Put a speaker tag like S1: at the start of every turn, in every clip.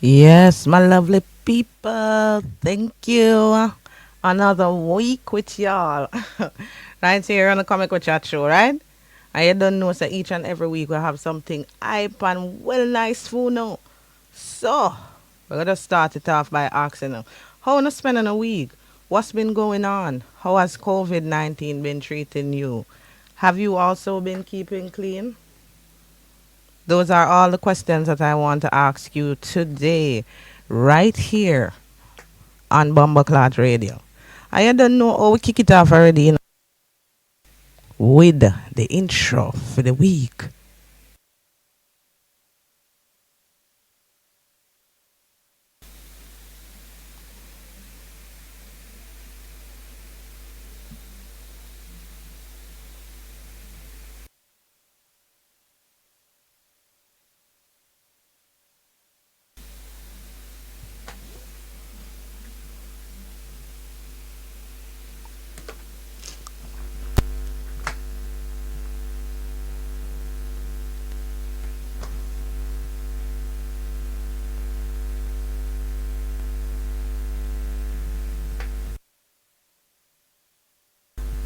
S1: Yes, my lovely people. Thank you. Another week with y'all. Right here on the Comic with Chat Show, right? I don't know, so each and every week we have something hype and well nice food now. So, we're going to start it off by asking them, how you spending a week? What's been going on? How has COVID-19 been treating you? Have you also been keeping clean? Those are all the questions that I want to ask you today, right here on Bumbleclad Radio. I don't know how we kick it off already, with the intro for the week.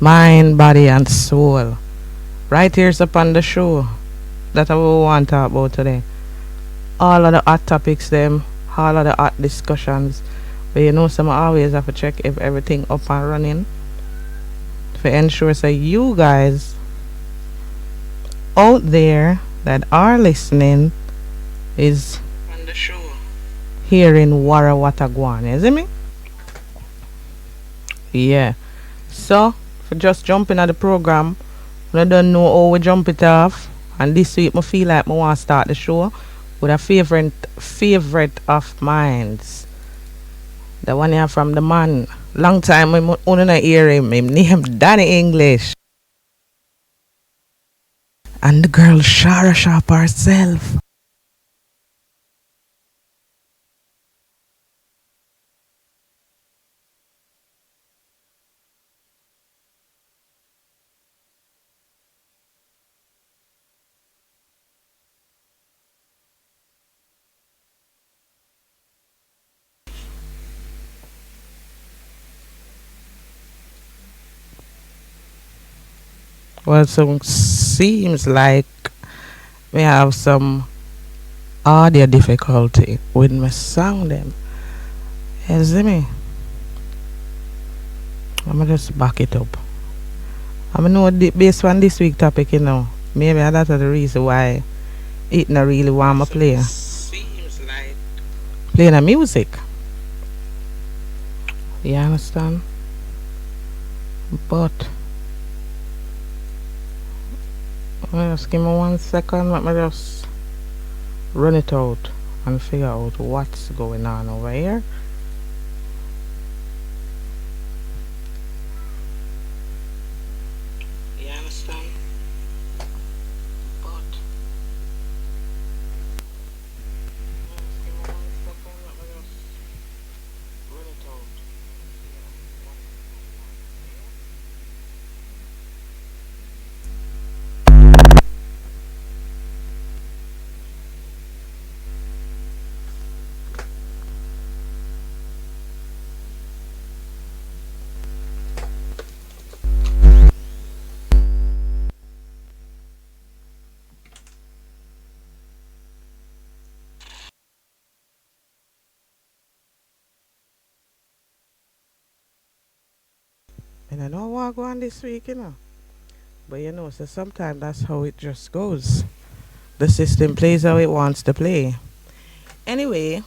S1: Mind, body, and soul. Right here's upon the show that I will want to talk about today. All of the hot topics, them, all of the hot discussions. But you know, some always have to check if everything up and running to ensure so you guys out there that are listening is on the show hearing Wara Watagwan, is it me? Yeah. So, for just jumping at the program, I don't know how we jump it off. And this week, I feel like I want to start the show with a favorite of mine. The one here from the man. Long time I only not hear him. Him name Danny English. And the girl Shara Sharp herself. Well, so seems like we have some audio difficulty with my sound them. You see me? I'm gonna just back it up. I know based on this week topic, maybe that's the reason why it not really want me play. Seems like playing the music. You understand? But just give me 1 second. Let me just run it out and figure out what's going on over here. You understand? But just give me 1 second. Let me just run it out. And I don't want to go on this week. But so sometimes that's how it just goes. The system plays how it wants to play. Anyway,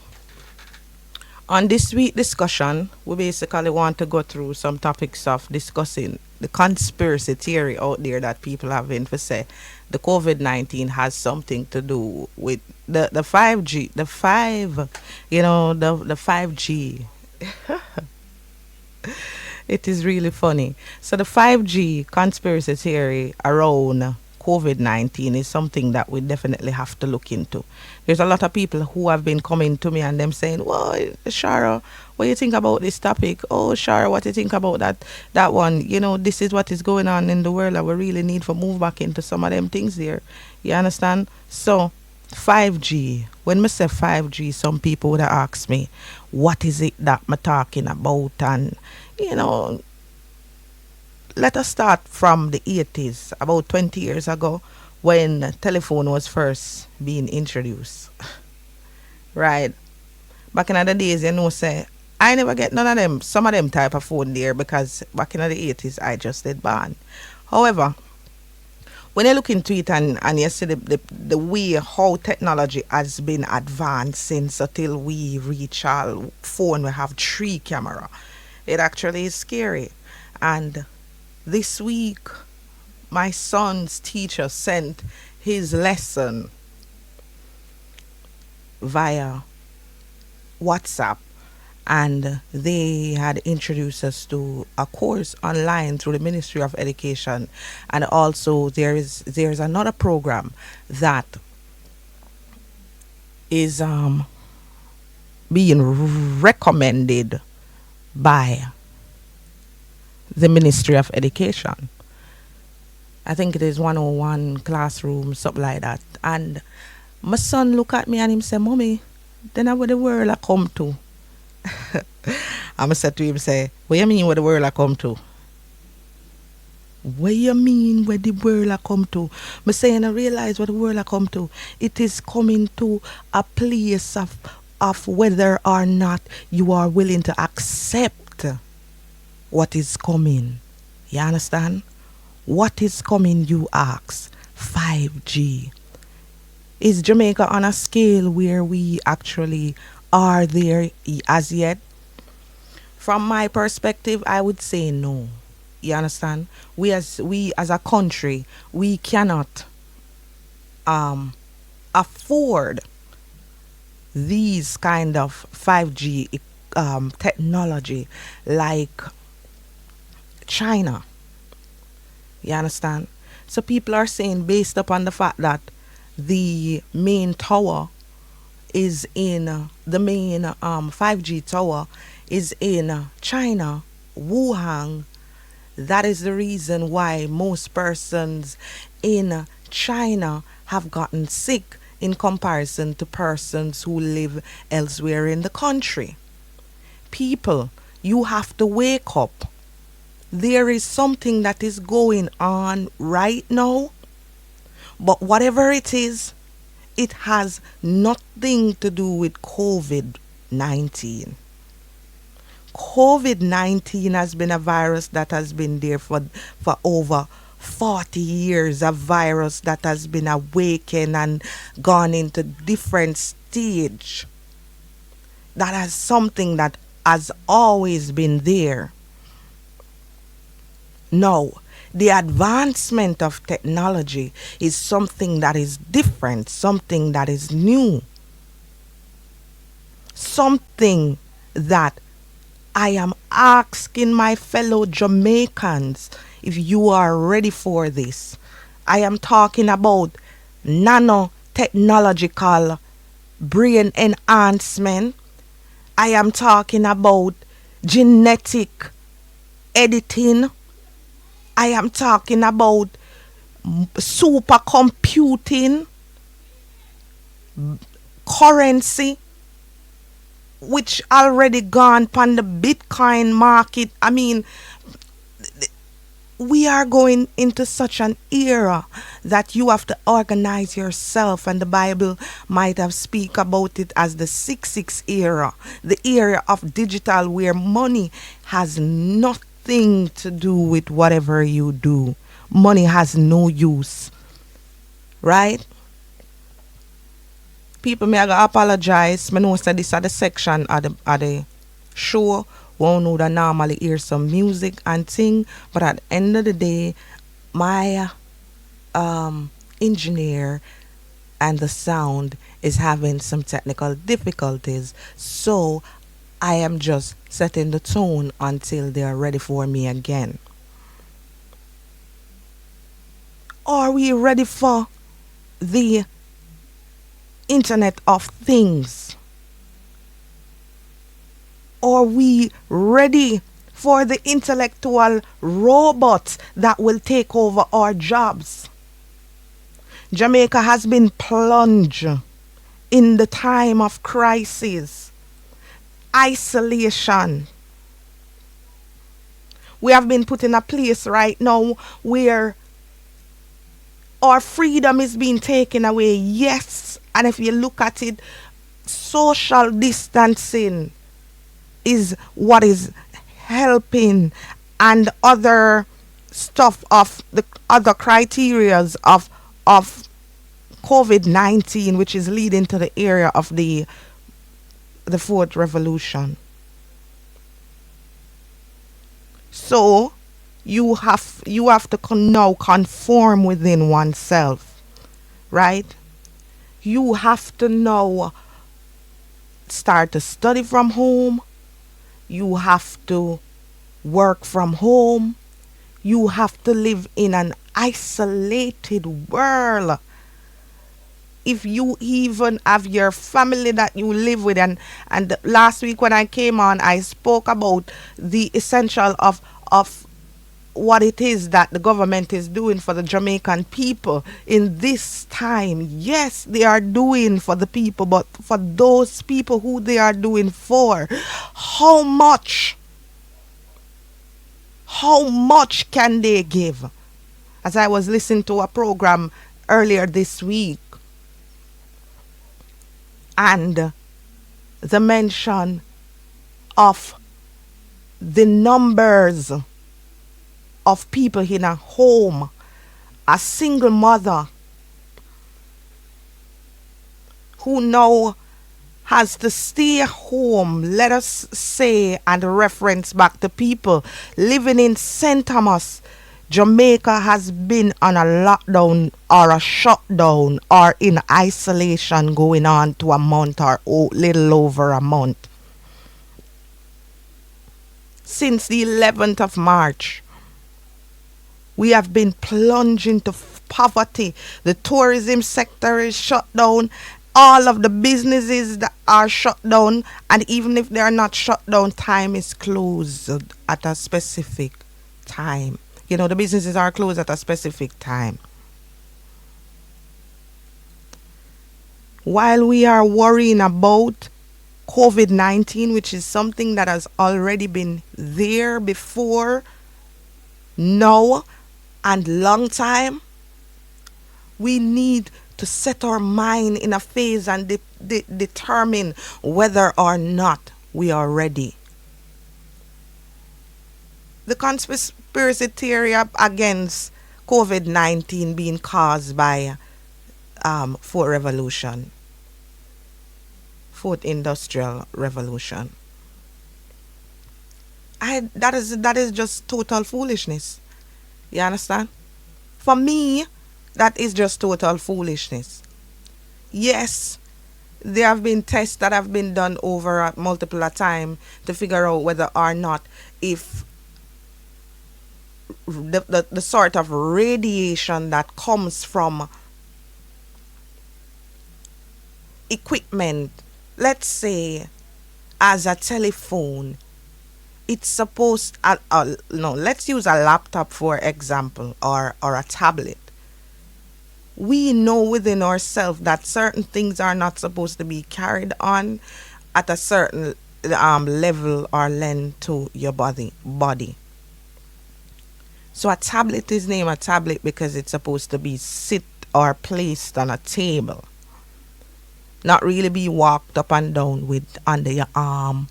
S1: on this week discussion, we basically want to go through some topics of discussing the conspiracy theory out there that people have been for say the COVID-19 has something to do with the 5G, the 5G. It is really funny. So the 5G conspiracy theory around COVID-19 is something that we definitely have to look into. There's a lot of people who have been coming to me and them saying, "Well, Shara, what do you think about this topic? Oh, Shara, what do you think about that one? This is what is going on in the world, and we really need to move back into some of them things here." You understand? So 5G. When me say 5G, some people would have asked me, what is it that I'm talking about? And, you know, let us start from the 80s, about 20 years ago, when telephone was first being introduced. Right. Back in the days, say, I never get none of them, some of them type of phone there because back in the 80s, I just did ban. However, when you look into it and you see the way how technology has been advancing until we reach our phone, we have three camera. It actually is scary. And this week, my son's teacher sent his lesson via WhatsApp, and they had introduced us to a course online through the Ministry of Education, and also there's another program that is being recommended by the Ministry of Education. I think it is 101 classroom, something like that. And my son look at me and him say, Mommy, then how the world I come to? I'm said to him, say, what you mean where the world I come to? What you mean where the world I come to? Me saying I realize what the world I come to. It is coming to a place of whether or not you are willing to accept what is coming. You understand? What is coming, you ask? 5G. Is Jamaica on a scale where we actually are there as yet? From my perspective, I would say no. You understand? We as a country, we cannot afford these kind of 5G technology like China. You understand? So people are saying, based upon the fact that the main tower is in the main 5G tower is in China, Wuhan. That is the reason why most persons in China have gotten sick in comparison to persons who live elsewhere in the country. People, you have to wake up. There is something that is going on right now, but whatever it is, it has nothing to do with COVID 19. COVID 19 has been a virus that has been there for over 40 years, a virus that has been awakened and gone into different stage. That has something that has always been there. No, the advancement of technology is something that is different, something that is new, something that I am asking my fellow Jamaicans if you are ready for this. I am talking about nanotechnological brain enhancement. I am talking about genetic editing. I am talking about supercomputing, currency, which already gone on the Bitcoin market. I mean, we are going into such an era that you have to organize yourself, and the Bible might have speak about it as the 6-6 era, the era of digital, where money has nothing to do with whatever you do. Money has no use, right? People may I go apologize. I know that this is the section of the show. One know that normally hear some music and thing, but at the end of the day, my engineer and the sound is having some technical difficulties. So I am just setting the tone until they are ready for me again. Are we ready for the Internet of Things? Are we ready for the intellectual robots that will take over our jobs? Jamaica has been plunged in the time of crisis, isolation. We have been put in a place right now where our freedom is being taken away. Yes, and if you look at it, social distancing is what is helping, and other stuff of the other criterias of COVID-19, which is leading to the area of the fourth revolution. So you have to now conform within oneself, right? You have to now start to study from home. You have to work from home. You have to live in an isolated world. If you even have your family that you live with, and last week when I came on, I spoke about the essential of what it is that the government is doing for the Jamaican people in this time. Yes, they are doing for the people, but for those people who they are doing for, how much how much can they give? As I was listening to a program earlier this week, and the mention of the numbers of people in a home, a single mother who now has to stay home, let us say, and reference back to people living in St. Thomas. Jamaica has been on a lockdown or a shutdown or in isolation going on to a month or little over a month. Since the 11th of March, we have been plunging to poverty. The tourism sector is shut down. All of the businesses that are shut down, and even if they are not shut down, time is closed at a specific time. You know, the businesses are closed at a specific time. While we are worrying about COVID-19, which is something that has already been there before, now, and long time, we need to set our mind in a phase and determine whether or not we are ready. The conspiracy theory against COVID-19 being caused by fourth revolution, fourth industrial revolution. That is just total foolishness. You understand? For me, that is just total foolishness. Yes, there have been tests that have been done over multiple a time to figure out whether or not if the sort of radiation that comes from equipment, let's say as a telephone, it's supposed no, let's use a laptop for example, or a tablet. We know within ourselves that certain things are not supposed to be carried on at a certain level or length to your body. So a tablet is named a tablet because it's supposed to be sit or placed on a table, not really be walked up and down with under your arm,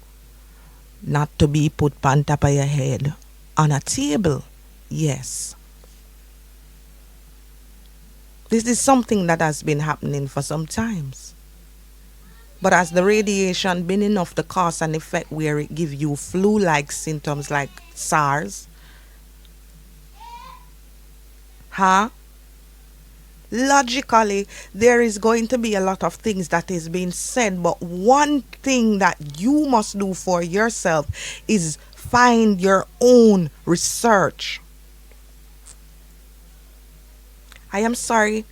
S1: not to be put on top of your head, on a table. Yes. This is something that has been happening for some times. But has the radiation been enough to cause an effect where it gives you flu-like symptoms like SARS? Huh? Logically, there is going to be a lot of things that is being said, but one thing that you must do for yourself is find your own research. I am sorry,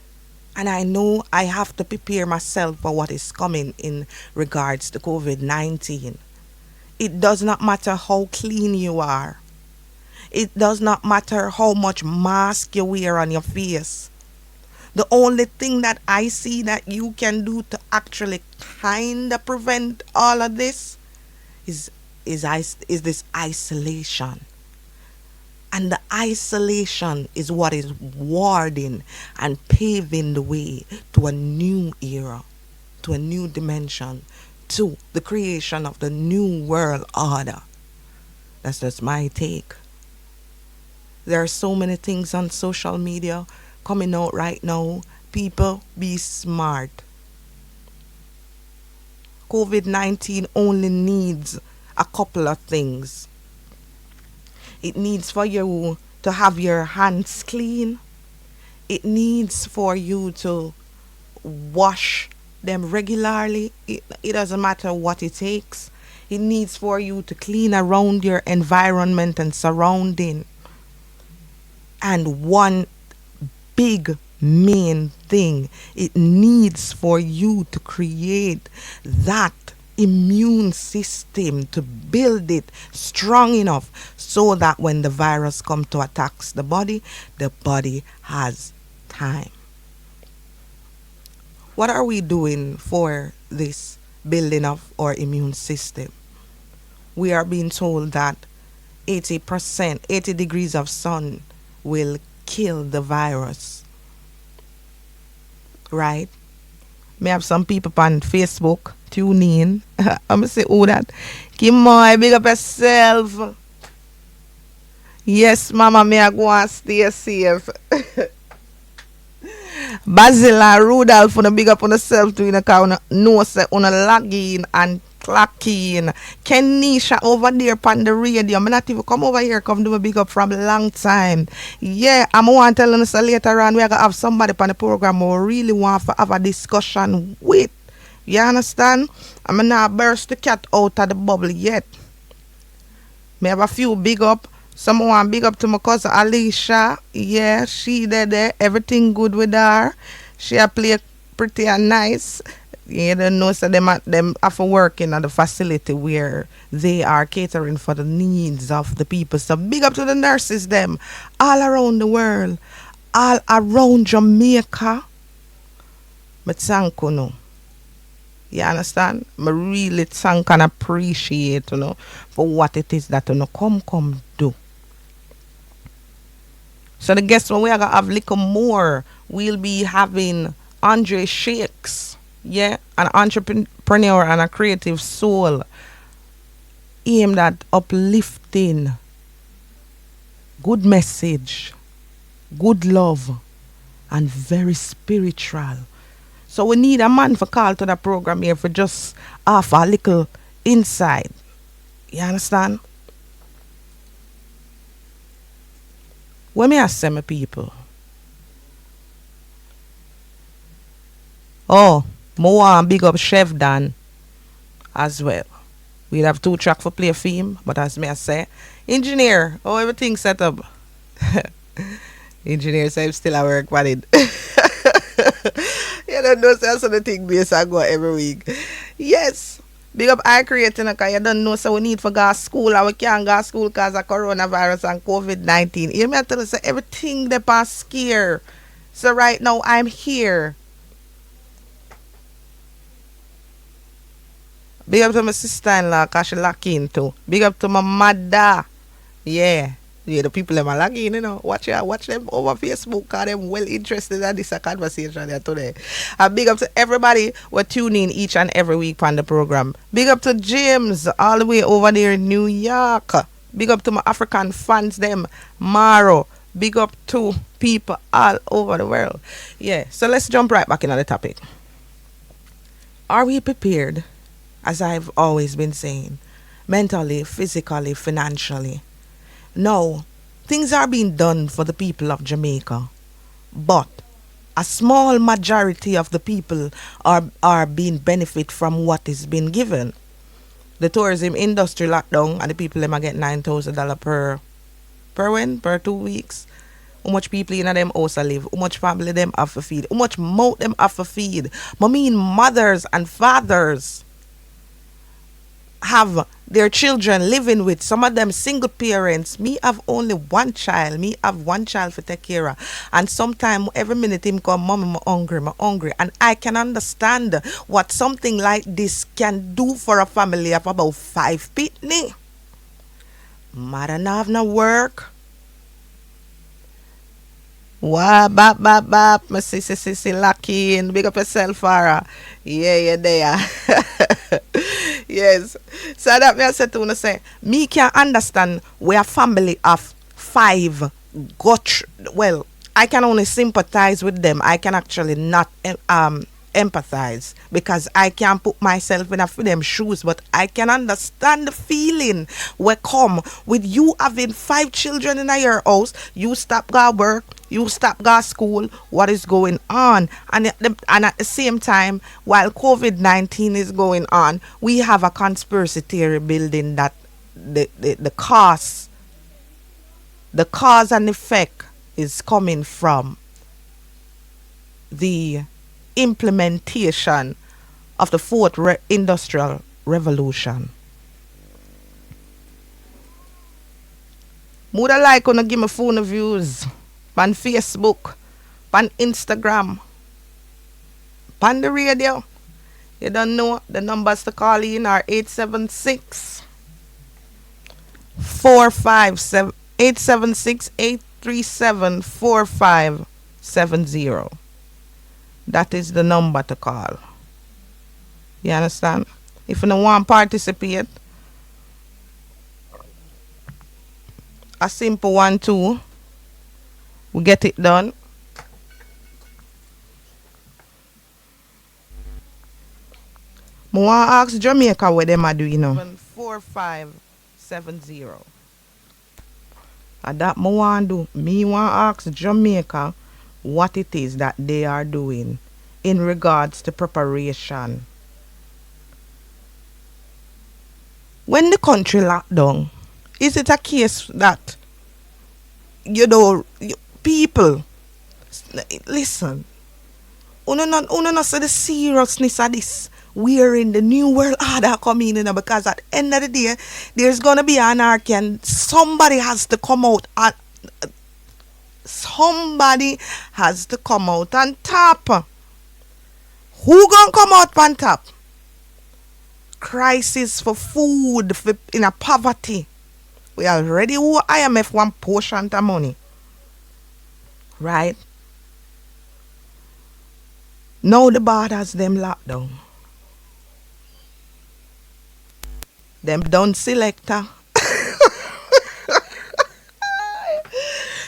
S1: and I know I have to prepare myself for what is coming in regards to COVID-19. It does not matter how clean you are. It does not matter how much mask you wear on your face. The only thing that I see that you can do to actually kind of prevent all of this is is this isolation. And the isolation is what is warding and paving the way to a new era, to a new dimension, to the creation of the new world order. That's just my take. There are so many things on social media coming out right now. People, be smart. COVID 19 only needs a couple of things. It needs for you to have your hands clean. It needs for you to wash them regularly. It doesn't matter what it takes. It needs for you to clean around your environment and surrounding. And one big main thing, it needs for you to create that immune system, to build it strong enough so that when the virus come to attacks the body has time. What are we doing for this building of our immune system? We are being told that 80%, 80 degrees of sun will kill the virus. Right? May have some people on Facebook tune in. I'm going to say, oh, that. Kimoy, big up yourself. Yes, mama, may I go and stay safe. Basil and Rudolph, on the big up on yourself too, because no say on a login and clocking. Kenisha over there on the radio. I'm not even come over here, come do a big up from a long time. Yeah, I'm want to tell you so later on we're gonna have somebody on the program who really want to have a discussion with. You understand? I'm not burst the cat out of the bubble yet. Me have a few big up. Someone big up to my cousin Alicia. Yeah, she there. Everything good with her. She a play pretty and nice. You don't know, so them have to work in at the facility where they are catering for the needs of the people. So big up to the nurses them all around the world, all around Jamaica. But thank you, no. You understand? I really thank and appreciate, for what it is that come do. So the guests when we are gonna have little more, we'll be having Andre Shakes. Yeah, an entrepreneur and a creative soul aimed at uplifting, good message, good love, and very spiritual. So we need a man for call to the program here for just half a little insight. You understand? When me ask my people, oh, more and big up Chef Dan as well. We'll have 2 tracks for play for him, but as me I say, engineer, oh everything set up. Engineer say I'm still at work on it. You don't know, so that's the thing base I go every week. Yes. Big up I creating because you don't know, so we need for go to school and we can't go to school because of coronavirus and COVID-19. You may tell us everything they pass scare. So right now I'm here. Big up to my sister-in-law because she lock in too. Big up to my mother. Yeah. Yeah, the people that are logging, watch them over Facebook because they're well interested in this conversation there today. Big up to everybody who tune in each and every week on the program. Big up to James all the way over there in New York. Big up to my African fans them. Maro. Big up to people all over the world. Yeah, so let's jump right back into the topic. Are we prepared, as I've always been saying, mentally, physically, financially? No, things are being done for the people of Jamaica, but a small majority of the people are being benefit from what is being given. The tourism industry lockdown and the people them are get $9,000 per 2 weeks. How much people in them house live? How much family them have to feed? How much mouth them have to feed? I mean mothers and fathers. have their children living with, some of them single parents. Me have only one child. Me have one child for take care of. And sometime every minute him come, Mommy, I'm hungry. And I can understand what something like this can do for a family of about 5 pitney. Mother not have no work. Wow, bap, my sissy, lucky, and big up yourself, Farah. Yeah, yeah, there. Yes. So that me I said to you say, me can understand where a family of 5 well, I can only sympathize with them. I can actually not empathize because I can't put myself in a for them shoes, but I can understand the feeling where come with you having 5 children in your house. You stop go work, you stop go school. What is going on? And at the same time, while COVID-19 is going on, we have a conspiracy theory building that the cause and effect is coming from the implementation of the fourth industrial revolution. Would I like to give me phone views on Facebook, on Instagram, on the radio? You don't know the numbers to call in are 876 457 876 837 4570. That is the number to call. You understand? If you don't want to participate, a simple 1 2, we get it done. I want to ask Jamaica what them are doing, 4570. And that I want to do. Me want to ask Jamaica what it is that they are doing in regards to preparation. When the country locked down, is it a case that, people, listen, uno not see the seriousness of this. We're in the new world order coming in, because at the end of the day, there's going to be anarchy and somebody has to come out and somebody has to come out on top. Who gonna come out on top? Crisis for food, in a poverty. We already owe IMF one portion of money. Right? Now the borders them locked down. Them done selector.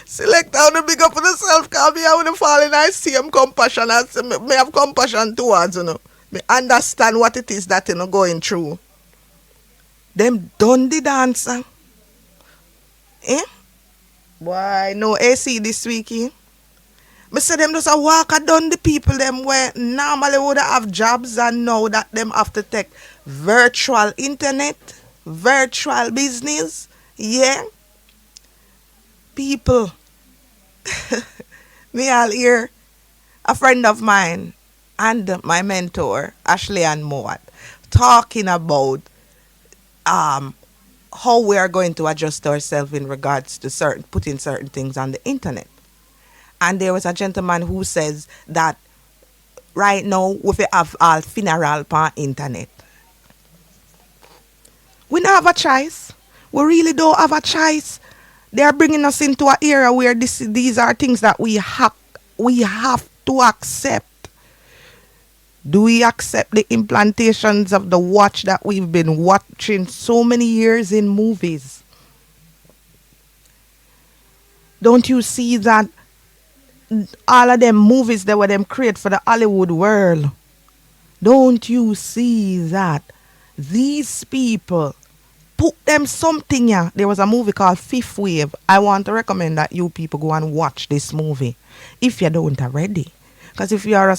S1: Select how to big up for yourself, because me I want to fall in I see him compassion. Me have compassion towards, Me understand what it is that going through. Them done the dancer. Eh? Why no AC this week, eh? Me say them just a walk done the people them where normally would have jobs, and now that them have to take virtual internet, virtual business. Yeah. People. Me all hear a friend of mine and my mentor, Ashley and Moat, talking about how we are going to adjust ourselves in regards to putting certain things on the internet. And there was a gentleman who says that right now we have all funeral on internet. We don't have a choice. We really don't have a choice. They are bringing us into an era where these are things that we have to accept. Do we accept the implantations of the watch that we've been watching so many years in movies? Don't you see that all of them movies that were them create for the Hollywood world? Don't you see that these people put them something? Yeah, there was a movie called Fifth Wave. I want to recommend that you people go and watch this movie if you don't already. Because if you are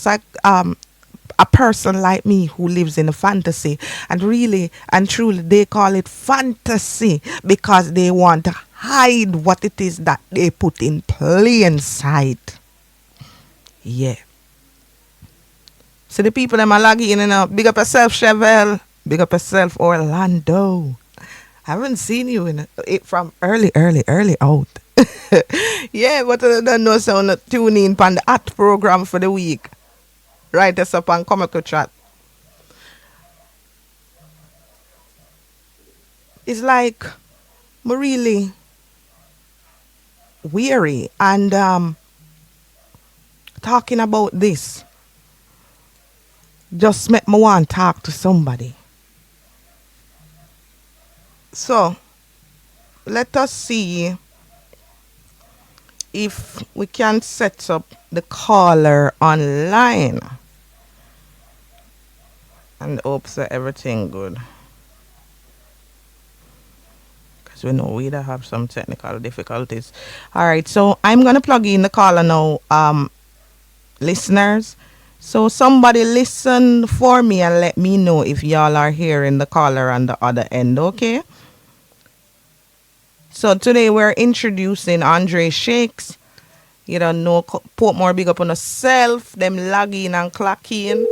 S1: a person like me who lives in a fantasy, and really and truly they call it fantasy because they want to hide what it is that they put in plain sight. Yeah. So the people them are logging in, big up yourself, Chevelle. Big up yourself, Orlando. I haven't seen you in it from early out. Yeah, but I don't know, so not tune in on the art program for the week. Write us up and come up to chat. It's like me really weary and talking about this just make me want to talk to somebody. So let us see if we can set up the caller online and hope that everything good. Because we know we have some technical difficulties. All right, so I'm gonna plug in the caller now, listeners. So somebody listen for me and let me know if y'all are hearing the caller on the other end, okay? So today we're introducing Andre Shakes. You don't know, put more big up on yourself, them log in and clock in.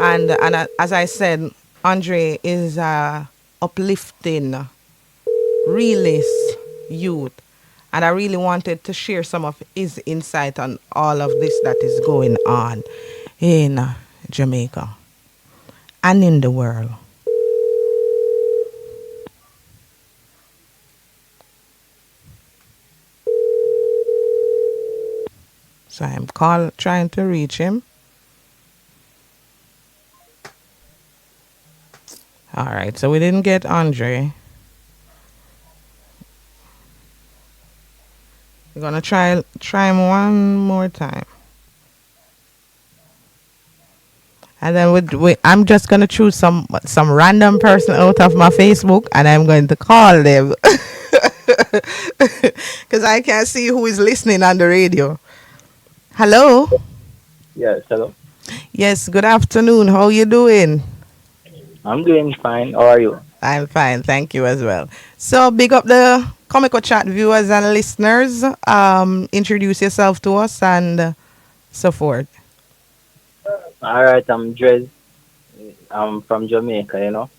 S1: And as I said, Andre is uplifting, realist youth. And I really wanted to share some of his insight on all of this that is going on in Jamaica and in the world. So I'm trying to reach him. All right, so we didn't get Andre. We're gonna try him one more time, and then I'm just gonna choose some random person out of my Facebook, and I'm going to call them because I can't see who is listening on the radio. Hello.
S2: Yes, hello.
S1: Yes. Good afternoon. How you doing?
S2: I'm doing fine. How are you?
S1: I'm fine, thank you as well. So big up the Comico Chat viewers and listeners. Introduce yourself to us and so forth.
S2: All right, I'm Drez. I'm from Jamaica, you know.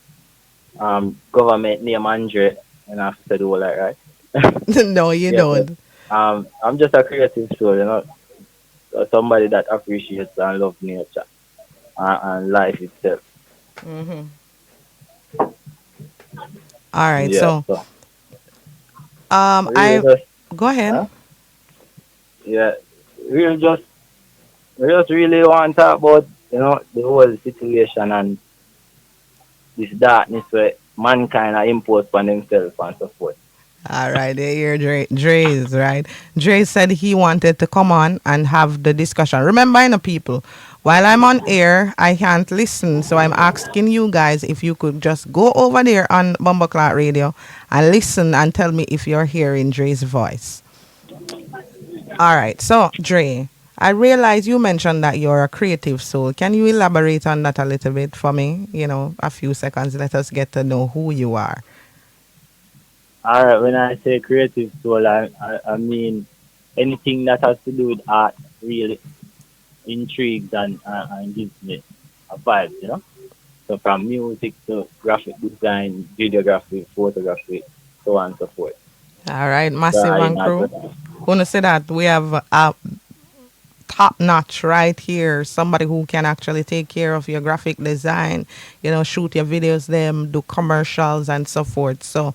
S2: Government name Andre, and I have to do all that, right?
S1: No, you
S2: Yeah, but
S1: don't.
S2: I'm just a creative soul, you know. Somebody that appreciates and loves nature and life itself.
S1: All right,
S2: Yeah,
S1: so
S2: so really
S1: I
S2: just,
S1: go ahead.
S2: huh? Yeah, really just, we just really want to talk about, you know, the whole situation and this darkness where mankind are imposed on themselves and so forth.
S1: All right, they hear Dre's, right? Dre said he wanted to come on and have the discussion. Remember, you know, people, while I'm on air, I can't listen. So I'm asking you guys if you could just go over there on Bumbleclot Radio and listen and tell me if you're hearing Dre's voice. All right, so Dre, I realize you mentioned that you're a creative soul. Can you elaborate on that a little bit for me? You know, a few seconds. Let us get to know who you are.
S2: All right, when I say creative soul, I mean anything that has to do with art really intrigues and gives me a vibe, you know? So from music to graphic design, videography, photography, so on and so forth.
S1: All right,
S2: So
S1: Massive
S2: I
S1: and
S2: not
S1: crew.
S2: just,
S1: Wanna say that we have a top notch right here. Somebody who can actually take care of your graphic design, you know, shoot your videos, them do commercials and so forth. So,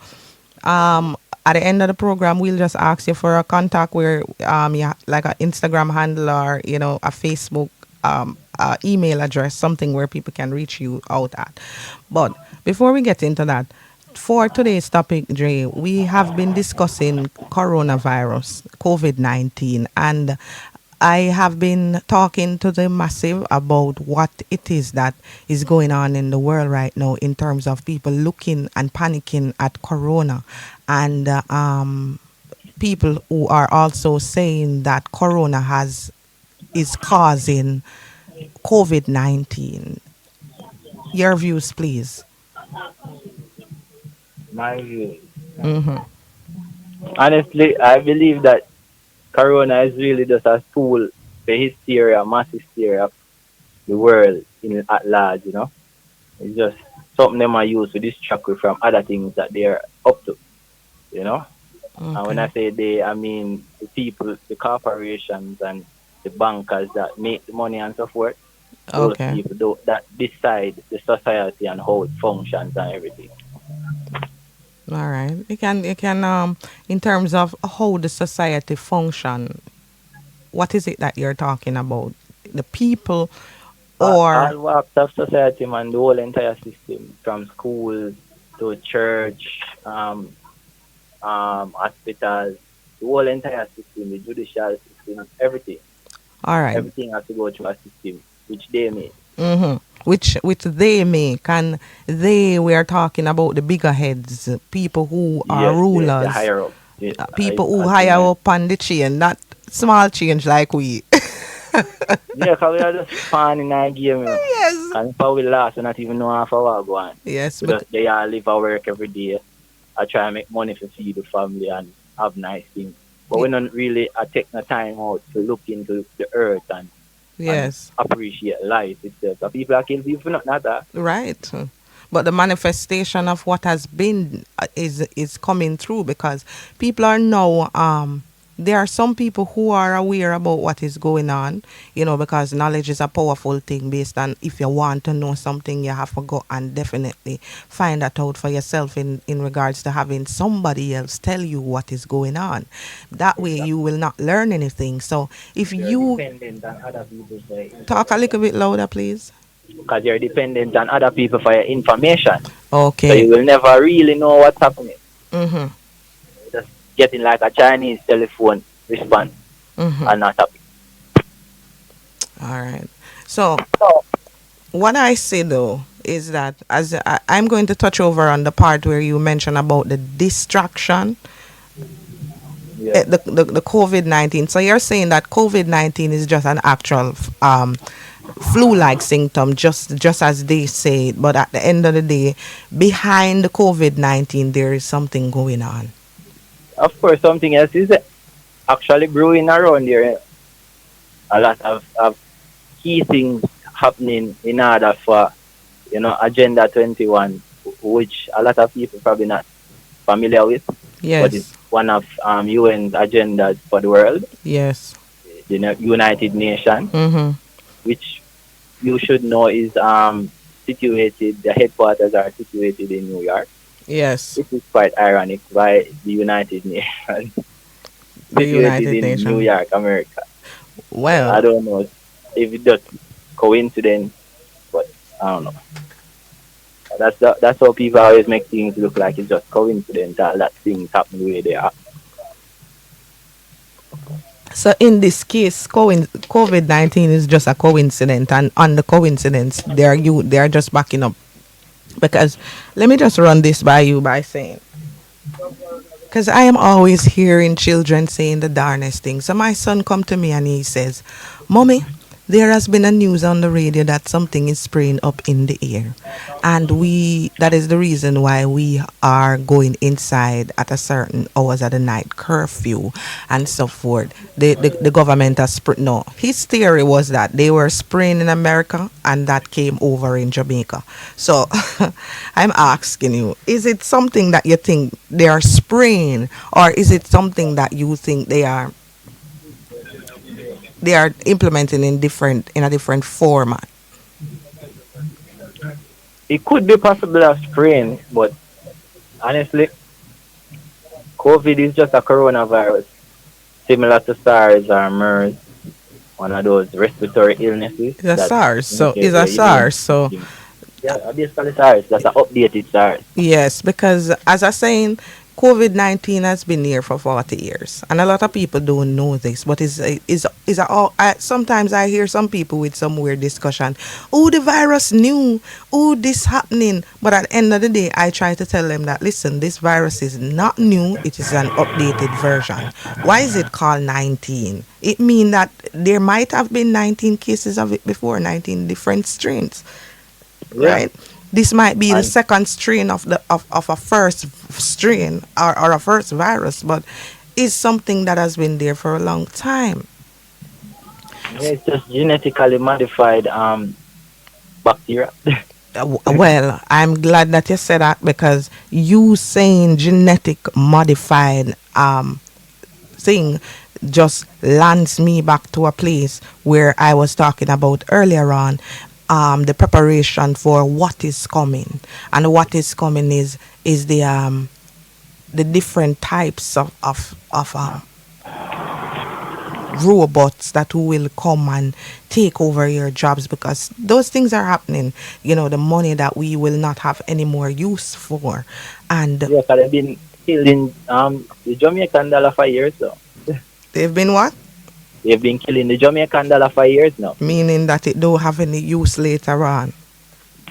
S1: at the end of the program, we'll just ask you for a contact where you like an Instagram handle or you know a Facebook email address, something where people can reach you out at. But before we get into that, for today's topic, Dre, we have been discussing coronavirus, COVID-19, and I have been talking to the massive about what it is that is going on in the world right now in terms of people looking and panicking at corona and people who are also saying that corona has is causing COVID-19. Your views, please.
S2: my view. Honestly, I believe that Corona is really just a tool for hysteria, mass hysteria of the world in at large, you know? It's just something them are used to distract you from other things that they're up to, you know. And when I
S1: Okay.
S2: say they, I mean the people, the corporations and the bankers that make the money and so forth. Those
S1: Okay.
S2: people that decide the society and how it functions and everything.
S1: All right. You can in terms of how the society function, what is it that you're talking about? The people or
S2: All walks of society, man, the whole entire system, from school to church, hospitals, the whole entire system, the judicial system, everything.
S1: all right.
S2: Everything has to go through a system which they made.
S1: Mm-hmm. Which they make, and they we are talking about the bigger heads, people who are
S2: Yes, the
S1: rulers,
S2: higher up. Yeah,
S1: people who
S2: I
S1: higher
S2: think,
S1: up on the chain, not small change like we.
S2: yeah, because we are just fun in our game, you know.
S1: Yes.
S2: And if we last, we not even know half hour go on.
S1: Yes,
S2: We just, they all live our work every day. I try and make money to feed the family and have nice things. But we don't really take the time out to look into the earth and
S1: yes.
S2: appreciate life itself. So people are killing people for nothing like that.
S1: Right. But the manifestation of what has been is coming through because people are now there are some people who are aware about what is going on, because knowledge is a powerful thing based on if you want to know something you have to go and definitely find that out for yourself in regards to having somebody else tell you what is going on. That way you
S2: Exactly.
S1: will not learn anything. So if
S2: You're
S1: you
S2: dependent on other people for your
S1: talk a little
S2: information.
S1: bit louder please.
S2: Because you're dependent on other people for your information. So
S1: Okay.
S2: you will never really know what's happening.
S1: Mhm.
S2: You're just getting like a Chinese telephone response
S1: Mhm.
S2: and not happy.
S1: All right. So what I say though is that I'm going to touch over on the part where you mentioned about the distraction,
S2: Yeah.
S1: the COVID-19. So you're saying that COVID-19 is just an actual flu-like symptom, just as they say it. But at the end of the day, behind the COVID-19, there is something going on.
S2: Of course, something else is actually brewing around there. A lot of key things happening in order for, Agenda 21, which a lot of people probably not familiar with, but it's
S1: Yes.
S2: one of UN's agendas for the world,
S1: Yes.
S2: the United Nations,
S1: Mm-hmm.
S2: which you should know is situated, the headquarters are situated in New York.
S1: Yes.
S2: It is quite ironic why the United Nations
S1: The
S2: situated
S1: United
S2: in New
S1: Nations.
S2: York, America. I
S1: Well,
S2: don't know if it's just coincidence, but I don't know. That's how people always make things look like it's just coincidental that things happen the way they are.
S1: so in this case, COVID-19 is just a coincidence, and on the coincidence, they are just backing up. Because let me just run this by you by saying, because I am always hearing children saying the darnest things. So my son come to me and he says, "Mommy, there has been a news on the radio that something is spraying up in the air, and that is the reason why we are going inside at a certain hours of the night curfew and so forth. The government has no. His theory was that they were spraying in America and that came over in Jamaica. So I'm asking you, is it something that you think they are spraying, or is it something that you think they are implementing in a different format?"
S2: It could be possible of spraying, but honestly, COVID is just a coronavirus, similar to SARS or MERS, one of those respiratory illnesses
S1: It's a
S2: that
S1: SARS. So
S2: indicate
S1: it's a
S2: your immune
S1: SARS. So
S2: system. Yeah, basically SARS. That's an updated SARS.
S1: yes, because as I saying, COVID-19 has been here for 40 years, and a lot of people don't know this. But is all? Sometimes I hear some people with some weird discussion. Oh, the virus new. Oh, this happening. But at the end of the day, I try to tell them that listen, this virus is not new. It is an updated version. Why is it called 19? It means that there might have been 19 cases of it before, 19 different strains,
S2: Yeah,
S1: right? This might be the
S2: and
S1: second strain of a first strain, or a first virus, but it's something that has been there for a long time.
S2: yeah, it's just genetically modified bacteria.
S1: Well, I'm glad that you said that because you saying genetic modified thing just lands me back to a place where I was talking about earlier on, the preparation for what is coming, and what is coming is the different types of robots that will come and take over your jobs, because those things are happening. The money that we will not have any more use for, and
S2: Yeah, 'cause they've been killing the Jamaican dollar for years now.
S1: they've been what?
S2: They've been killing the Jamaican dollar for years now.
S1: Meaning that it don't have any use later on.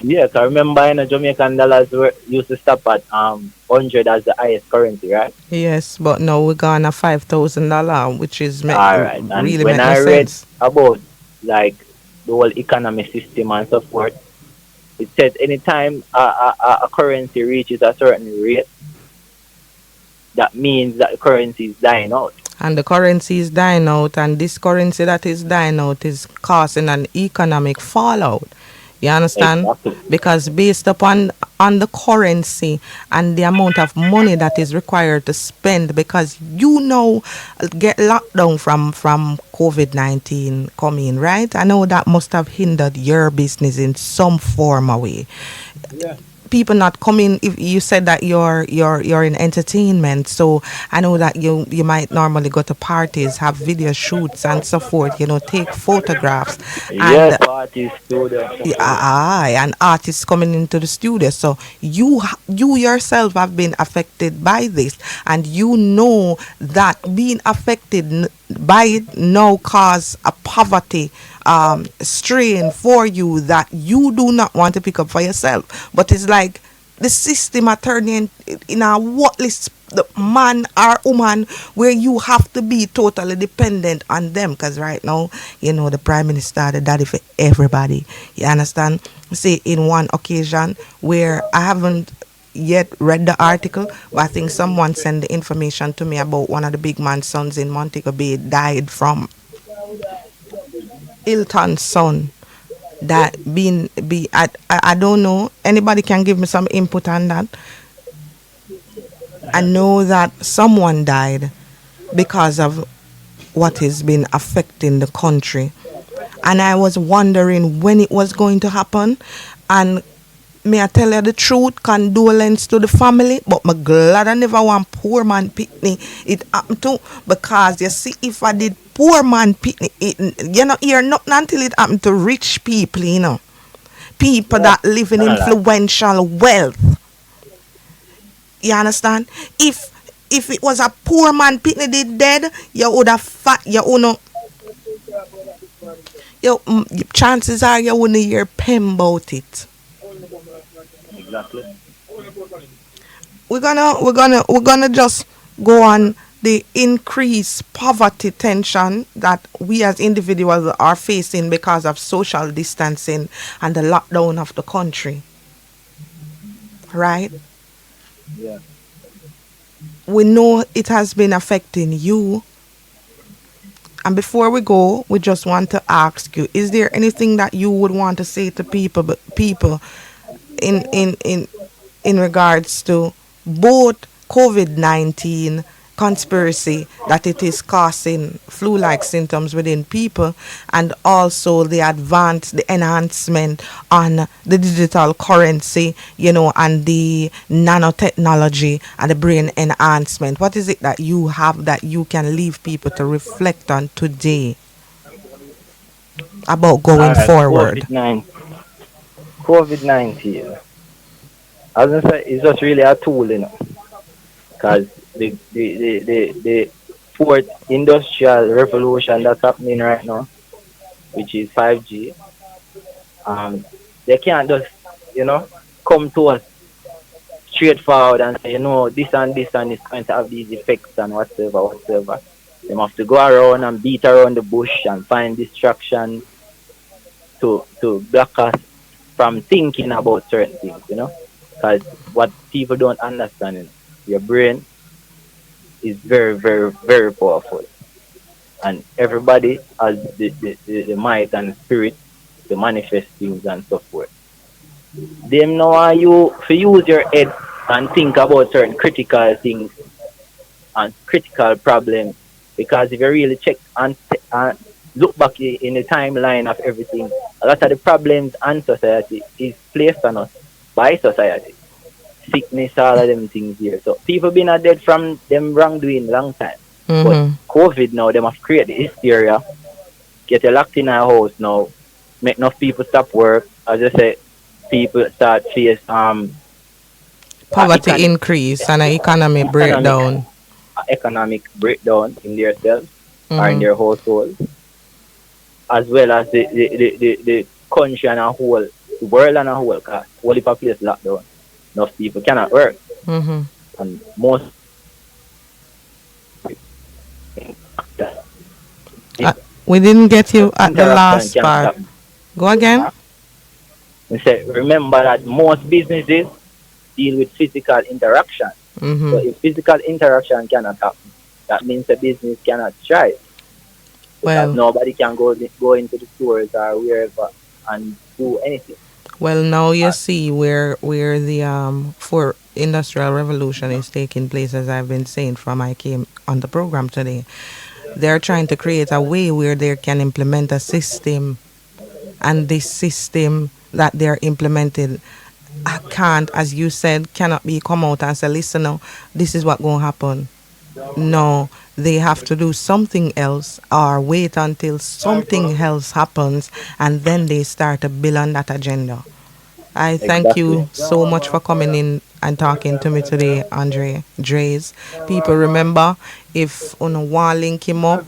S2: Yes, I remember Jamaican dollars were used to stop at 100 as the highest currency, right?
S1: Yes, but now we're gonna $5,000, which is
S2: All right. And
S1: really
S2: when
S1: make no
S2: I read
S1: sense.
S2: about like the whole economy system and so forth, it says anytime a currency reaches a certain rate, that means that the currency is dying out.
S1: And the currency is dying out, and this currency that is dying out is causing an economic fallout. You understand?
S2: Exactly.
S1: Because based upon on the currency and the amount of money that is required to spend, because get locked down from COVID-19 coming, right? I know that must have hindered your business in some form or way.
S2: Yeah.
S1: People not coming. If you said that you're in entertainment, so I know that you might normally go to parties, have video shoots and so forth, take photographs,
S2: Yes,
S1: and
S2: parties, students, so forth.
S1: and artists coming into the studio. So you yourself have been affected by this, and that being affected by it now cause a poverty strain for you that you do not want to pick up for yourself. But it's like the system are turning in a worthless the man or woman where you have to be totally dependent on them, because right now the prime minister, the daddy for everybody. You understand? Say in one occasion where I haven't yet read the article, but I think someone sent the information to me about one of the big man's sons in Montego Bay died from Hilton's son that been be I don't know, anybody can give me some input on that. I know that someone died because of what has been affecting the country, and I was wondering when it was going to happen. And may I tell you the truth, condolence to the family, but I'm glad I never want poor man pitney it happened to, because you see, if I did poor man pitney, you know, hear nothing until it happened to rich people, people
S2: Yeah.
S1: that live in
S2: Kind of like.
S1: influential wealth. You understand? If it was a poor man pitney did dead, you would have chances are you wouldn't hear pen about it.
S2: Exactly.
S1: We're gonna just go on the increased poverty tension that we as individuals are facing because of social distancing and the lockdown of the country, right?
S2: Yeah.
S1: We know it has been affecting you. And before we go, we just want to ask you, is there anything that you would want to say to people in in in in regards to both COVID-19 conspiracy that it is causing flu-like symptoms within people, and also the enhancement on the digital currency, and the nanotechnology and the brain enhancement? What is it that you have that you can leave people to reflect on today about
S2: All
S1: going
S2: right.
S1: forward?
S2: COVID-19. As I say, it's just really a tool, because the fourth industrial revolution that's happening right now, which is 5G, um, they can't just, you know, come to us straightforward and say, this and this and it's going to have these effects and whatever, whatever. They have to go around and beat around the bush and find distraction to block us from thinking about certain things, Because what people don't understand is your brain is very, very, very powerful. And everybody has the might and spirit to manifest things and so forth. them know how you to use your head and think about certain critical things and critical problems. Because if you really check and look back in the timeline of everything, a lot of the problems and society is placed on us by society. Sickness, all of them things here. So people been a dead from them wrongdoing long time. But
S1: Mm-hmm.
S2: COVID now, them have created hysteria, get you locked in a house now, make enough people stop work. As I say, people start face a
S1: Poverty increase and an economy
S2: economic
S1: breakdown.
S2: economic breakdown in themselves or in
S1: Mm-hmm.
S2: their household, as well as the country and a whole, the world and a whole, cause whole heap of place locked down. Enough people cannot work,
S1: Mm-hmm.
S2: and most
S1: Uh, we didn't get you at the
S2: interaction
S1: last
S2: cannot
S1: part.
S2: happen.
S1: Go again.
S2: We say, remember that most businesses deal with physical interaction. So
S1: Mm-hmm.
S2: if physical interaction cannot happen, that means the business cannot thrive because
S1: Well,
S2: nobody can go into the stores or wherever and do anything.
S1: well, now you
S2: Uh,
S1: see where the for industrial revolution is taking place, as I've been saying from I came on the program today. They're trying to create a way where they can implement a system, and this system that they're implementing can't, as you said, cannot be come out and say, listen, now, this is what going to happen. No, they have to do something else or wait until something else happens and then they start to build on that agenda. I thank
S2: exactly.
S1: you so much for coming in and talking to me today, Andre Dre's. People, remember, if on want link him up,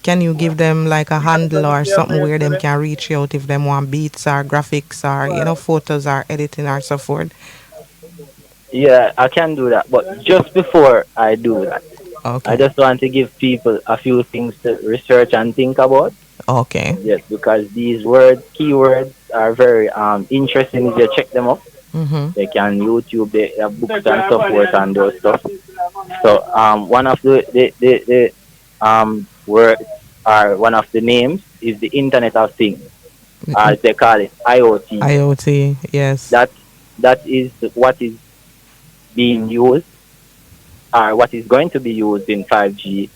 S1: can you give them like a handle or something where them can reach out if them want beats or graphics or photos or editing or so forth?
S2: Yeah, I can do that. But just before I do that, I
S1: Okay,
S2: just want to give people a few things to research and think about.
S1: okay.
S2: Yes, because these words, keywords, are very interesting if you check them up.
S1: Mhm,
S2: They can YouTube, they have books and so forth and those stuff. So one of the words or one of the names is the Internet of Things, as they call it, IoT.
S1: IoT, yes.
S2: That that is what is being used or what is going to be used in 5G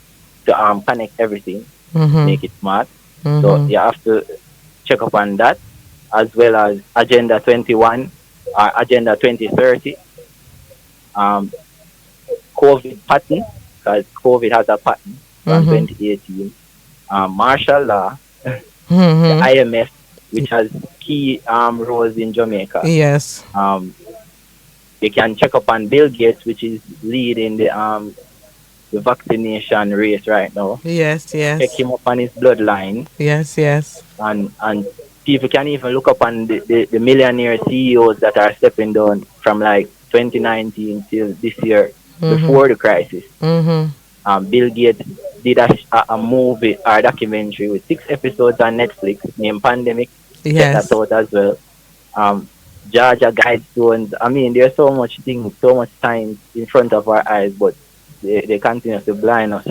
S2: to connect everything,
S1: Mhm,
S2: make it smart. So
S1: mhm.
S2: you have to check up on that, as well as Agenda 21 or Agenda 2030, um, COVID pattern, because COVID has a pattern from
S1: Mhm.
S2: 2018, martial law, the
S1: Mhm.
S2: IMF, which has key roles in Jamaica.
S1: Yes.
S2: Um, you can check up on Bill Gates, which is leading the vaccination race right now.
S1: Yes,
S2: Check
S1: yes.
S2: him up on his bloodline,
S1: Yes, yes.
S2: and people can even look up on the millionaire CEOs that are stepping down from like 2019 till this year
S1: Mhm.
S2: before the crisis.
S1: Mhm.
S2: Bill Gates did a movie or documentary with 6 episodes on Netflix named Pandemic. Check that
S1: Yes.
S2: out as well. Um, Georgia Guidestones. I mean, there's so much things, so much time in front of our eyes, but they continue to blind us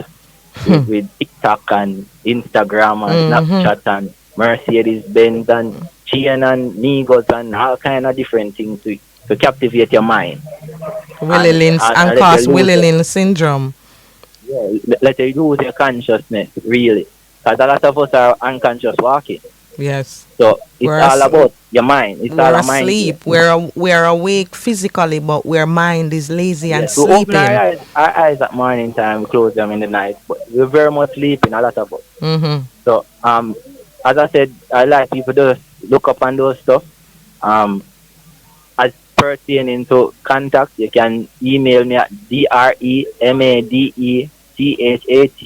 S2: with TikTok and Instagram and
S1: Mhm.
S2: Snapchat and Mercedes Benz and Chain and Migos and all kind of different things to captivate your mind
S1: Willie Lynn and
S2: and let you
S1: cause
S2: lose
S1: Willie Lynn syndrome.
S2: let you use your consciousness really. Because a lot of us are unconscious walking.
S1: Yes.
S2: So it's
S1: We're
S2: all
S1: as-
S2: about your mind. It's all
S1: we're
S2: a mind game.
S1: asleep. We're awake physically, but our mind is lazy and
S2: Yes, we open
S1: sleeping.
S2: our eyes at morning time, we close them in the night, but we're very much sleeping, a lot of us.
S1: Mhm.
S2: So as I said, I like people to look up on those stuff. Um, as pertaining to contact, you can email me at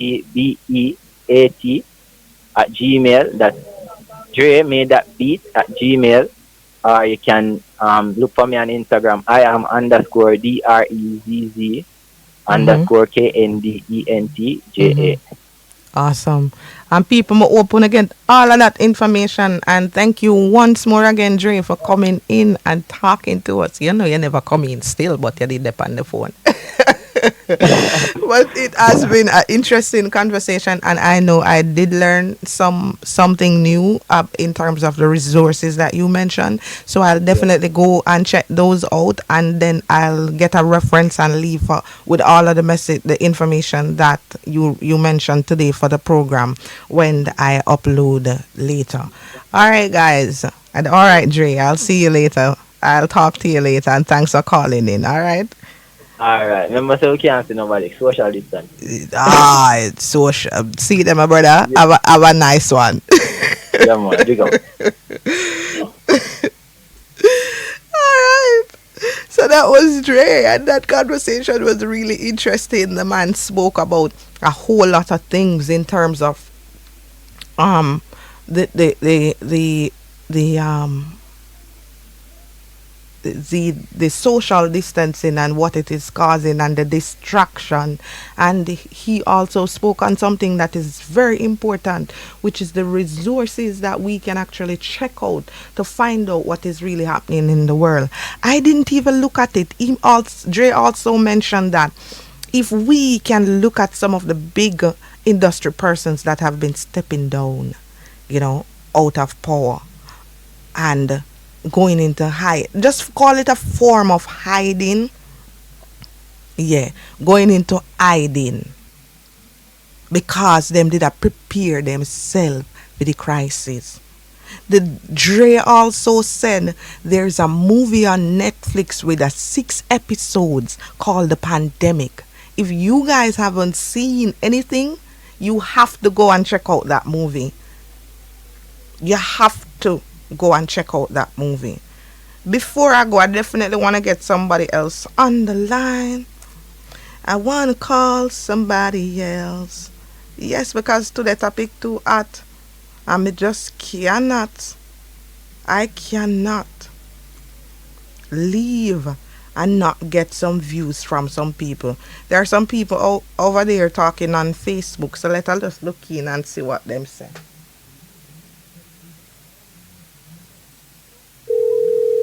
S2: DREMADECHATBEAT at Gmail. That's Dre made that beat at Gmail. Or you can look for me on Instagram. I am underscore DREZZ
S1: Mhm.
S2: underscore KNDENTJA.
S1: Mhm. Awesome. And people mo open again all of that information, and thank you once more again, Dre, for coming in and talking to us. You know you never come in still, but you did that on the phone. But it has been an interesting conversation, and I know I did learn something new in terms of the resources that you mentioned. So I'll
S2: Yeah.
S1: definitely go and check those out, and then I'll get a reference and leave with all of the message, the information that you mentioned today for the program when I upload later. All right, guys, and all right, Dre. I'll see you later. I'll talk to you later, and thanks for calling in. All right.
S2: All right. Remember, so we can't see nobody. Social distance.
S1: It's social. See them, my brother.
S2: Yeah,
S1: Have a nice one.
S2: yeah man. Big up.
S1: Alright. So that was Dre, and that conversation was really interesting. The man spoke about a whole lot of things in terms of um the the social distancing and what it is causing and the distraction, and he also spoke on something that is very important, which is the resources that we can actually check out to find out what is really happening in the world. I didn't even look at it. Dre also mentioned that if we can look at some of the big industry persons that have been stepping down, out of power and going into hide, just call it a form of hiding. Yeah, going into hiding because them did a prepare themselves for the crisis. The Dre also said there's a movie on Netflix with a 6 episodes called The Pandemic. If you guys haven't seen anything, you have to go and check out that movie. You have to go and check out that movie. Before I go, I definitely want to get somebody else on the line. I want to call somebody else. Yes, because today topic too hot. And me just cannot. I cannot leave and not get some views from some people. There are some people over there talking on Facebook, so let us just look in and see what them say.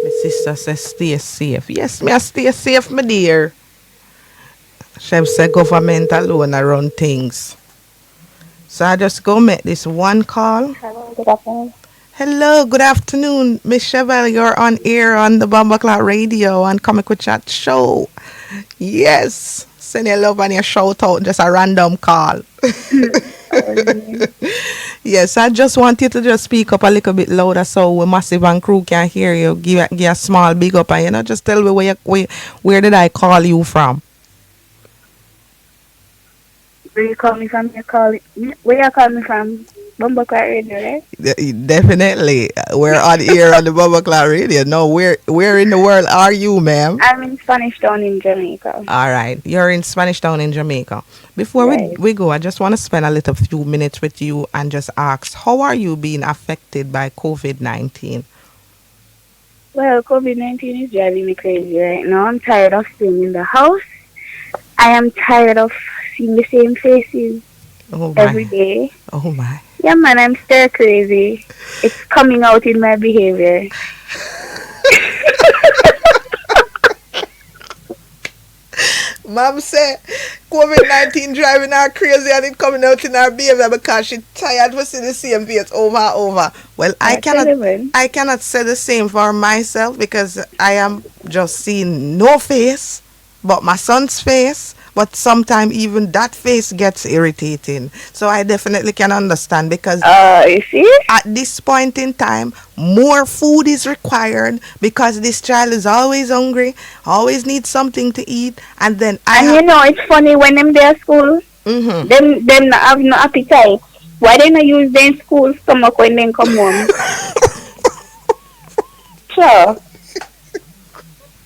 S1: My sister says stay safe. Yes, me I stay safe, my dear. She said government alone around things. So I just go make this one call.
S3: Hello, good afternoon.
S1: Hello, good afternoon, Miss Chevelle. You're on air on the Bomba Clock Radio and Comic with Chat show. Yes, send your love and your shout out, just a random call.
S3: Um,
S1: Yes, I just want you to just speak up a little bit louder so we Massive and crew can hear you. Give a small big up and just tell me where did I call you from?
S3: where you call me from? Where you call me from? Bumbleclad Radio, right?
S1: Definitely, we're on air on the Bomba Clock Radio. No, where in the world are you, ma'am?
S3: I'm in Spanish Town in Jamaica.
S1: All right, you're in Spanish Town in Jamaica. Before
S3: Right.
S1: we go, I just want to spend a little few minutes with you and just ask, how are you being affected by COVID-19?
S3: Well, COVID-19 is driving me crazy right now. I'm tired of staying in the house. I am tired of seeing the same faces
S1: Oh
S3: every
S1: my,
S3: day.
S1: oh my.
S3: Yeah, man, I'm stir crazy. It's coming out in my behavior.
S1: Mom said COVID-19 driving her crazy and it coming out in her behavior because she tired of seeing the same face over and over. Well, I
S3: I tell
S1: cannot
S3: you, man.
S1: I cannot say the same for myself because I am just seeing no face but my son's face. But sometimes even that face gets irritating. So I definitely can understand because
S3: You see?
S1: at this point in time, more food is required because this child is always hungry, always needs something to eat, and then I
S3: And
S1: have.
S3: you know, it's funny when them there school,
S1: Mm-hmm.
S3: them not have no appetite. Why they not use their school stomach when they come home? Sure.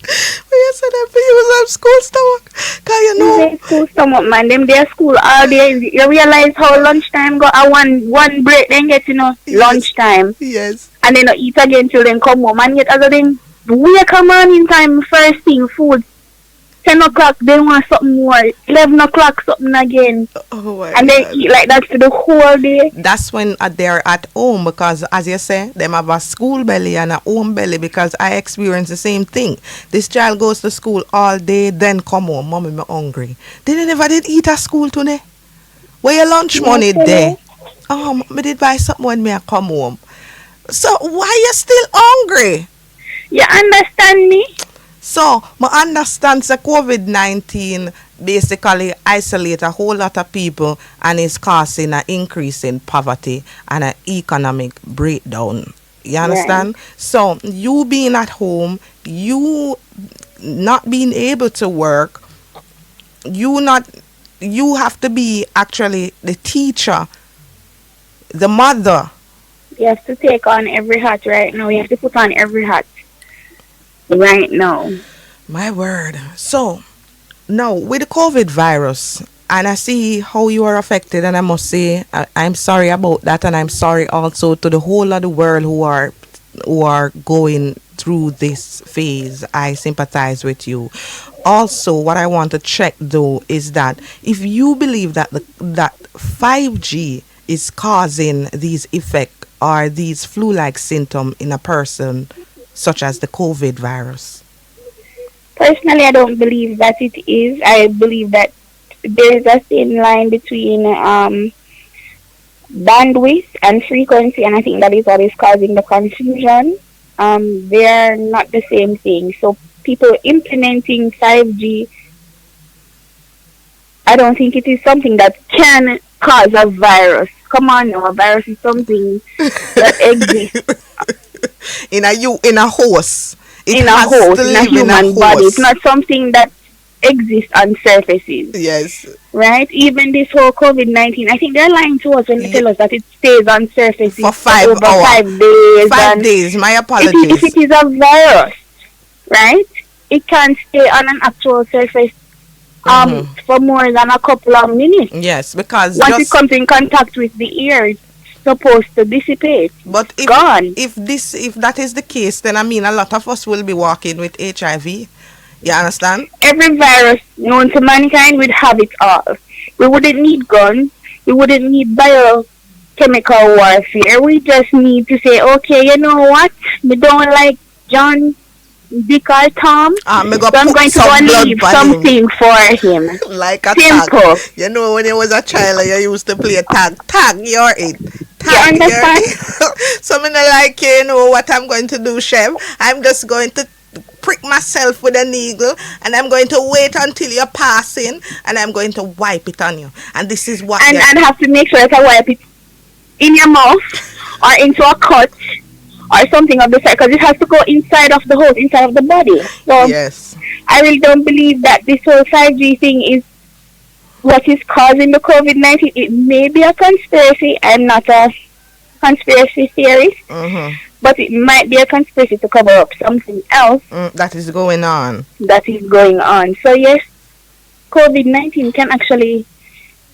S1: You said that for you have school stomach. Cause you
S3: Use
S1: know.
S3: their school stomach, man. Them their school all day. You realize how lunchtime go? One break then get
S1: Yes.
S3: lunchtime,
S1: Yes.
S3: and then eat again till then come home. And yet other than wake up morning time first thing food. 10 o'clock, they want something more. 11 o'clock, something again.
S1: Oh my
S3: And they
S1: God.
S3: eat like that for the whole day.
S1: That's when they're at home because, as you say, them have a school belly and a home belly because I experience the same thing. This child goes to school all day, then come home. Mommy, me hungry. They never did eat at school today. Where your lunch
S3: Yes,
S1: money there?
S3: hello.
S1: Oh, me did buy something when me I come home. So why you still hungry?
S3: You understand me?
S1: So, I understand the COVID-19 basically isolate a whole lot of people and is causing an increase in poverty and an economic breakdown. You
S3: Right.
S1: understand? So, you being at home, you not being able to work, you not you have to be actually the teacher, the mother.
S3: You have to take on every hat right now. You have to put on every hat right now.
S1: My word. So, now, with the COVID virus, and I see how you are affected, and I must say I'm sorry about that, and I'm sorry also to the whole of the world who are going through this phase. I sympathize with you. Also, what I want to check though is that if you believe that that 5G is causing these effects or these flu-like symptoms in a person, such as the COVID virus.
S3: Personally, I don't believe that it is. I believe that there is a thin line between bandwidth and frequency, and I think that is what is causing the confusion. They are not the same thing. So people implementing 5G, I don't think it is something that can cause a virus. Come on now, a virus is something that exists
S1: In a horse. It
S3: in a
S1: has to
S3: host, in a
S1: live in a
S3: human body. It's
S1: horse.
S3: not something that exists on surfaces.
S1: Yes.
S3: Right? Even this whole COVID-19, I think they're lying to us when they
S1: Ye-
S3: tell us that it stays on surfaces
S1: for
S3: for
S1: five
S3: over
S1: hour.
S3: 5 days.
S1: 5 days. My
S3: If
S1: apologies.
S3: it is a virus, right, it can stay on an actual surface for more than a couple of minutes.
S1: Yes, because
S3: Once it
S1: just
S3: comes in contact with the air, it's supposed to dissipate.
S1: but
S3: It's gone.
S1: if that is the case, then I mean a lot of us will be walking with HIV. You understand?
S3: Every virus known to mankind would have it all. We wouldn't need guns. We wouldn't need biochemical warfare. We just need to say, okay, you know what? We don't like John, Dick, or Tom,
S1: Me
S3: so
S1: go
S3: I'm
S1: put
S3: going to go
S1: some
S3: and
S1: blood
S3: leave
S1: on him
S3: something for him.
S1: like a tag.
S3: Simple.
S1: You know when you was a child, you used to play tag. Tag, you're it.
S3: You
S1: Tag, you're
S3: understand?
S1: it. So me not like you know what I'm going to do, Chef. I'm just going to prick myself with a needle and I'm going to wait until you're passing and I'm going to wipe it on you. And this is what
S3: And I'd have to make sure that I wipe it in your mouth or into a cut or something of the sort because it has to go inside of the hole, inside of the body. So
S1: yes.
S3: I really don't believe that this whole 5G thing is what is causing the COVID-19. It may be a conspiracy. I'm not a conspiracy theorist,
S1: Mm-hmm.
S3: but it might be a conspiracy to cover up something else
S1: That is going on.
S3: that is going on. So yes, COVID-19 can actually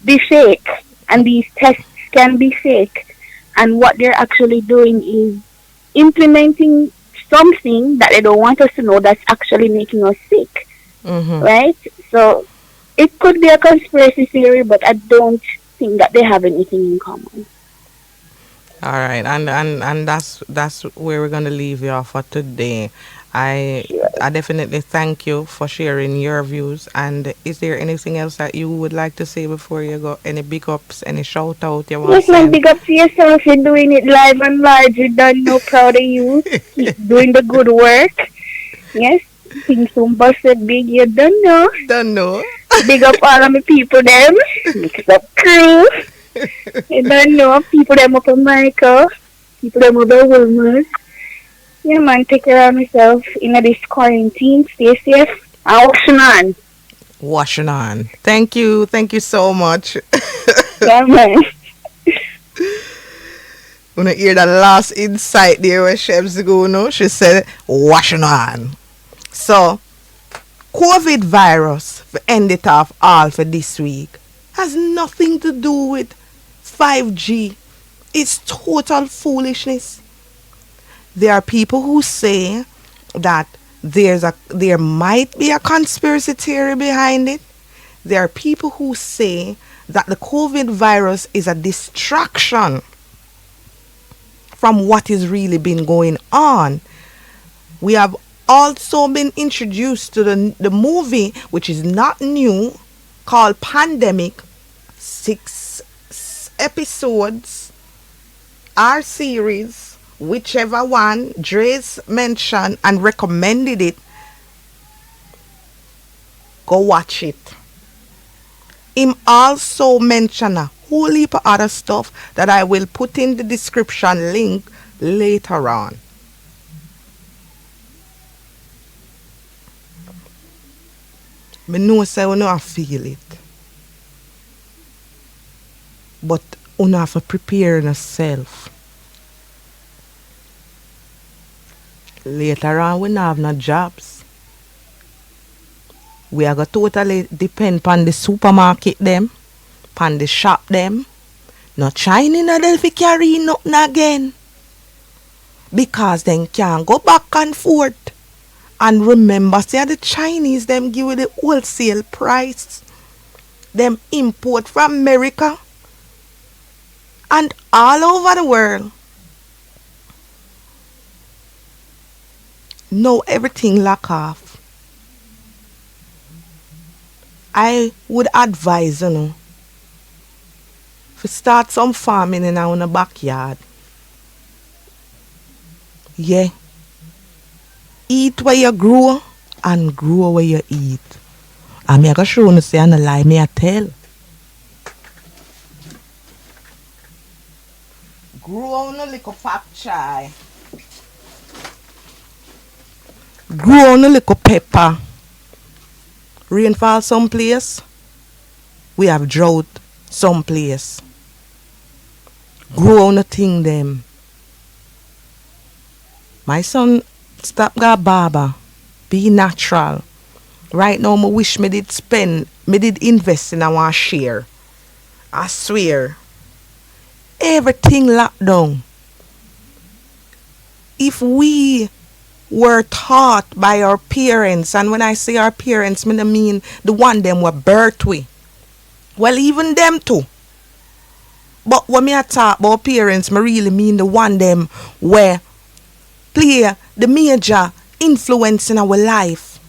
S3: be fake, and these tests can be fake. And what they're actually doing is implementing something that they don't want us to know that's actually making us sick,
S1: Mm-hmm.
S3: right? So it could be a conspiracy theory, but I don't think that they have anything in common.
S1: All right, and that's where we're gonna leave you off for today. I
S3: Sure.
S1: I definitely thank you for sharing your views. And is there anything else that you would like to say before you go? Any big ups, any shout out you want to
S3: Yes, man,
S1: send?
S3: big up to yourself. You're doing it live and large. You done no proud of you. Keep doing the good work. Yes, things soon busted big. You don't know.
S1: Don't know.
S3: Big up all of my people them. Mix up crew. You don't know. People them up America. People them up the Wilmers. Yeah, man, take care of myself in this quarantine. Stay safe. And washing on.
S1: Washing on. Thank you so much.
S3: Yeah, man.
S1: When I hear the last insight there where Chef's go, no, she said washing on. So COVID virus for end it off all for this week has nothing to do with 5G. It's total foolishness. There are people who say that there might be a conspiracy theory behind it. There are people who say that the COVID virus is a distraction from what is really been going on. We have also been introduced to the movie, which is not new, called Pandemic. 6 episodes, our series, whichever one Dre's mentioned and recommended it, go watch it. Him also mentioned a whole heap of other stuff that I will put in the description link later on. Me know say we know I feel it. But you have to prepare yourself. Later on we not have no jobs. We are going to totally depend on the supermarket them, on the shop them. Not China them fi carry nothing again. Because then can't go back and forth. And remember, say the Chinese them give you the wholesale price. Them import from America and all over the world. Now everything lock off. I would advise to start some farming in our backyard. Yeah. Eat where you grow and grow where you eat. And me I go show you say I no lie, me I tell. Grow no little pap chai. Grow no little pepper. Rainfall some place. We have drought some place. Grow no thing them. My son stop got barber. Be natural. Right now, I wish me did invest in our share. I swear. Everything locked down. If we were taught by our parents, and when I say our parents, I mean the one them were birthed with. Well, even them too. But when I talk about parents, I really mean the one them where play the major influence in our life.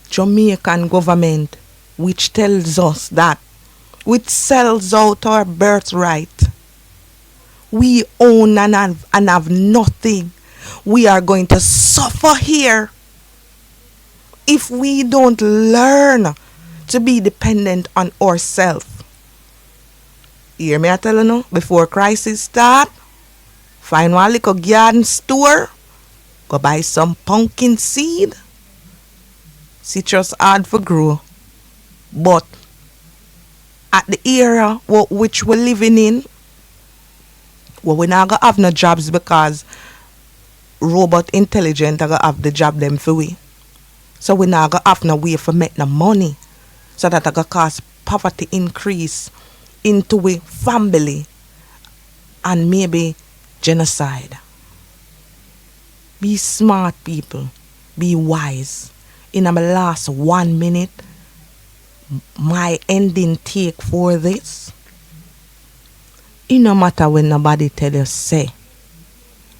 S1: Jamaican government, which tells us that, which sells out our birthright. We own and have nothing. We are going to suffer here if we don't learn to be dependent on ourselves. Hear me I tell you now, before crisis start, find one little garden store, go buy some pumpkin seed. Citrus hard for grow. But at the era which we're living in, well, we're not going to have no jobs because robot intelligent are going to have the job them for we. So we're not going to have no way for make no money. So that are going to cause poverty increase into we family and maybe genocide. Be smart people. Be wise. In my last 1 minute, my ending take for this, it no matter when nobody tell you say,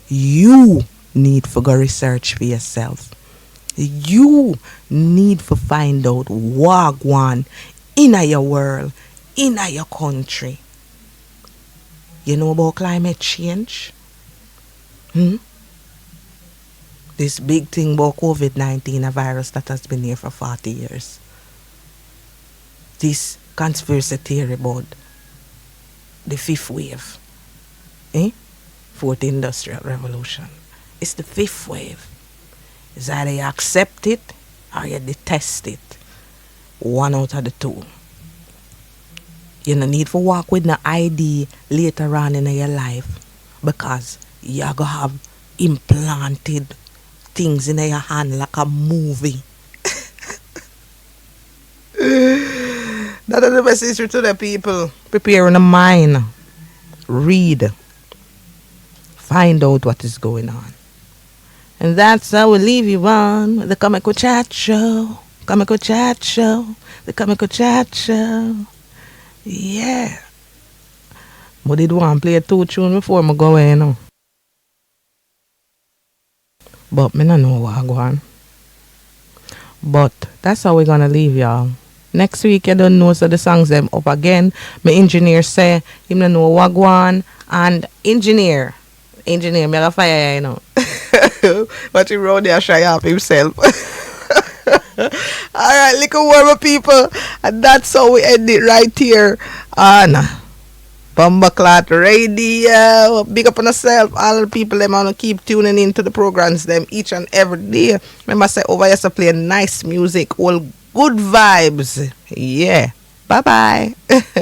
S1: you need to go research for yourself. You need to find out what one in your world, in your country. You know about climate change? This big thing about COVID-19, a virus that has been here for 40 years. This conspiracy theory about the fifth wave. Fourth industrial revolution. It's the fifth wave. It's either you accept it or you detest it. One out of the two. You don't need to walk with no ID later on in your life because you're going to have implanted things in your hand like a movie. That is the message to the people. Prepare in the mind. Read. Find out what is going on. And that's how we leave you on the Comical Chat Show. Comical Chat Show. The Comical Chat Show. Yeah. But did want to play two tune before I go away, you know. But me not know what I go on. But that's how we're gonna leave y'all. Next week you don't know so the songs them up again. My engineer say him don't know what go on and engineer me a fire you know. But he round there shy up himself. Alright, little warmer people. And that's how we end it right here on Bumbleclot Radio. Big up on yourself. All the people them wanna keep tuning into the programs them each and every day. Remember say over here to play nice music, all good vibes. Yeah. Bye bye.